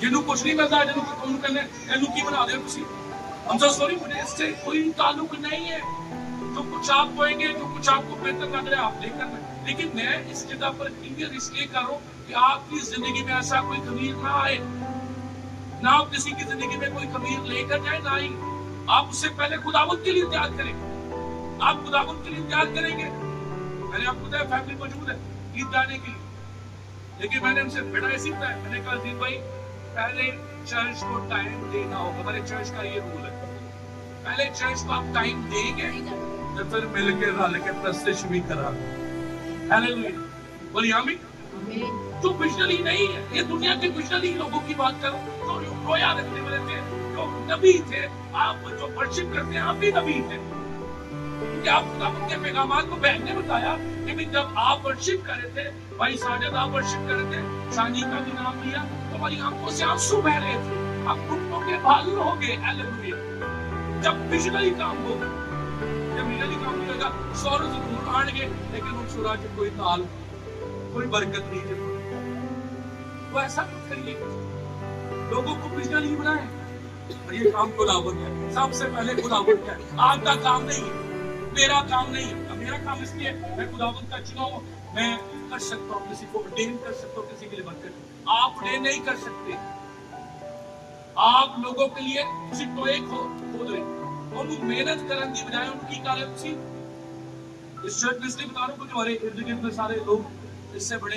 جنہوں کچھ نہیں ملتا جنہوں کام کرنے اینو کی بنا دے تسی ہم تو سوری مجھے اس سے کوئی تعلق نہیں ہے جو کچھ آپ کوئیں گے جو کچھ آپ کو بہتر لگ رہا ہے آپ نہیں کرنا لیکن میں اس جگہ پر کلیئر اس لیے کر رہا ہوں کہ آپ کی زندگی میں ایسا کوئی خمیر نہ آئے نہ آپ کسی کی زندگی میں کوئی خمیر لے کر جائیں نہ ہی آپ اس سے پہلے خداوند کے لیے تیار کریں آپ خداوند کے لیے تیار کریں گے میں نے آپ کو بتایا فیملی موجود ہے عید جانے کے لیے لیکن میں نے ان سے بڑا ایسی بتایا میں نے کہا عزیز بھائی پہلے چرچ کو ٹائم دینا ہوگا ہمارے چرچ کا یہ رول ہے پہلے چرچ کو آپ ٹائم دیں گے تو پھر مل کے رل کے پرستش بھی کرا ہیلیلویا بولیے آمین جو مشنری نہیں ہے یہ دنیا کے مشنری لوگوں کی بات کرو جو رویا رکھنے والے تھے جو نبی تھے آپ جو ورشپ کرتے ہیں آپ بھی نبی تھے کیونکہ آپ خداوند کے پیغامات کو بہن نے بتایا لیکن جب آپ ورشپ کر رہے تھے بھائی ساجد آپ ورشپ کر رہے تھے شانی کا بھی نام لیا تو ہماری آنکھوں سے آنسو بہ رہے تھے آپ گھٹنوں کے بھال ہو گئے ہیلیلویا جب مشنری کام ہوگا جب مشنری کام نہیں ہوگا سور ضرور آن گے لیکن ان سورا کی کوئی تال کوئی برکت نہیں ہے تو ایسا کچھ کریے لوگوں کو مشنری بنائیں یہ کام خداوند ہے سب سے پہلے خداوند ہے آپ کا کام نہیں ہے میرا کام نہیں ہے میرا کام اس لیے میں خداوند کا چنا ہوں میں کر سکتا ہوں کسی کو اڈین کر سکتا ہوں کسی کے لیے برکت آپ اڈین نہیں کر سکتے آپ لوگوں کے لیے کسی ٹوئے کھود رہے اور وہ محنت کرنے کی بجائے ان کی کالے اسی اس شرط میں اس لیے بتا رہا ہوں کہ ہمارے ارد گرد میں سارے لوگ اس سے بڑے